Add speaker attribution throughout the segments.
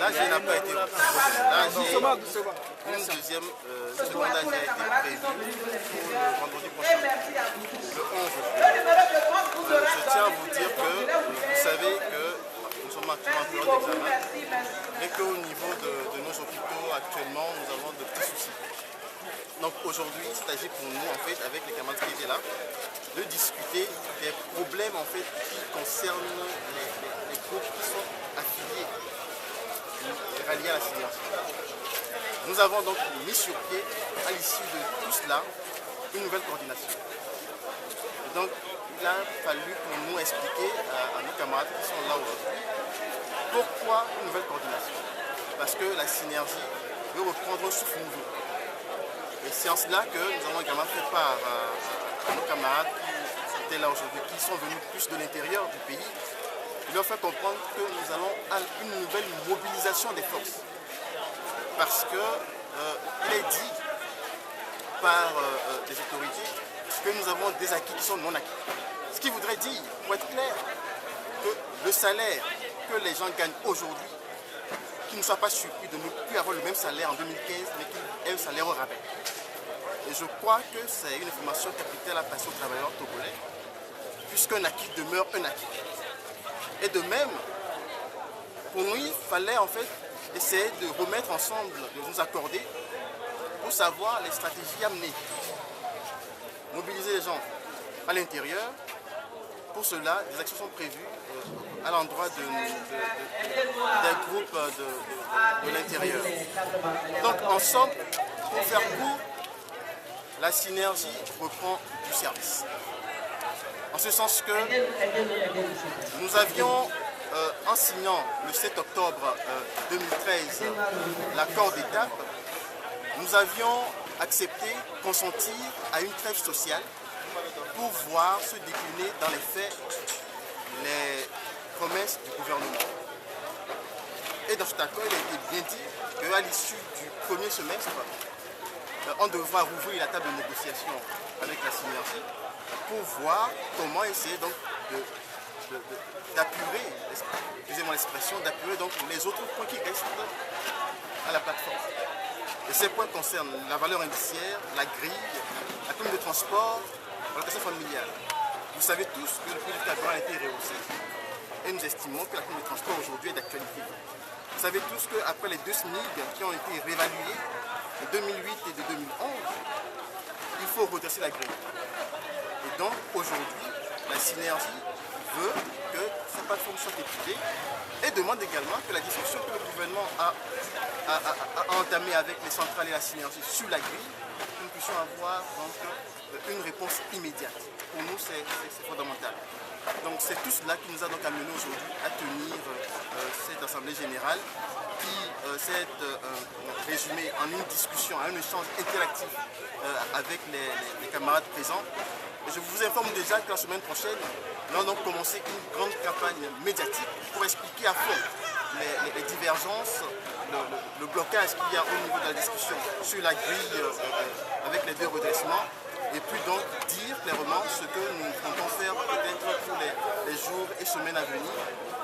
Speaker 1: L'AG n'a pas été une deuxième seconde AG a été prévue pour le vendredi prochain, le 11 juillet. Je tiens à vous dire que vous savez que nous sommes actuellement en période d'examen et qu'au niveau de nos hôpitaux actuellement nous avons de petits soucis. Donc aujourd'hui, il s'agit pour nous, en fait, avec les camarades qui étaient là, de discuter des problèmes en fait, qui concernent les groupes qui sont affiliés, ralliés à la synergie. Nous avons donc mis sur pied, à l'issue de tout cela, une nouvelle coordination. Et donc, il a fallu pour nous expliquer à nos camarades qui sont là aujourd'hui, pourquoi une nouvelle coordination. Parce que la synergie veut reprendre un souffle nouveau. Et c'est en cela que nous avons également fait part à nos camarades qui étaient là aujourd'hui, qui sont venus plus de l'intérieur du pays. Il leur fait comprendre que nous allons à une nouvelle mobilisation des forces. Parce qu'il est dit par les autorités que nous avons des acquis qui sont non acquis. Ce qui voudrait dire, pour être clair, que le salaire que les gens gagnent aujourd'hui, qu'ils ne soient pas surpris de ne plus avoir le même salaire en 2015, mais qu'il ait un salaire au rabais. Et je crois que c'est une information capitale à passer aux travailleurs togolais, puisqu'un acquis demeure un acquis. Et de même, pour nous, il fallait en fait essayer de remettre ensemble, de nous accorder, pour savoir les stratégies à mener. Mobiliser les gens à l'intérieur. Pour cela, des actions sont prévues à l'endroit des groupes de l'intérieur. Donc en somme, pour faire court, la synergie reprend du service. En ce sens que nous avions, en signant le 7 octobre 2013 l'accord d'étape, nous avions accepté, consentir à une trêve sociale pour voir se décliner dans les faits les promesses du gouvernement. Et dans cet accord, il a été bien dit qu'à l'issue du premier semestre, on devra rouvrir la table de négociation avec la synergie pour voir comment essayer donc d'apurer, excusez-moi l'expression, d'apurer donc les autres points qui restent à la plateforme. Et ces points concernent la valeur indiciaire, la grille, la prime de transport, l'allocation familiale. Vous savez tous que le prix du carburant a été rehaussé et nous estimons que la prime de transport aujourd'hui est d'actualité. Vous savez tous qu'après les deux SMIC qui ont été réévalués de 2008 et de 2011, il faut redresser la grille. Et donc aujourd'hui, la synergie veut que cette plateforme soit étudiée et demande également que la discussion que le gouvernement a entamée avec les centrales et la synergie sur la grille, que nous puissions avoir donc, une réponse immédiate. Pour nous, c'est fondamental. Donc c'est tout cela qui nous a donc amené aujourd'hui à tenir cette assemblée générale qui s'est résumée en une discussion, un échange interactif avec les camarades présents. Et je vous informe déjà que la semaine prochaine, nous allons commencer une grande campagne médiatique pour expliquer à fond les divergences, le blocage qu'il y a au niveau de la discussion sur la grille avec les deux redressements. Et puis donc dire clairement ce que nous comptons faire peut-être pour les jours et semaines à venir.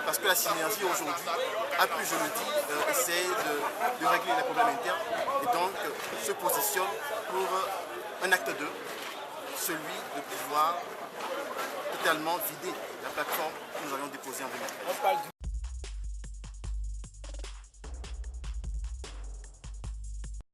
Speaker 1: Parce que la synergie aujourd'hui a pu, je le dis, essayer de régler les problèmes internes et donc se positionne pour un acte 2, celui de pouvoir totalement vider la plateforme que nous avions déposée en 2013.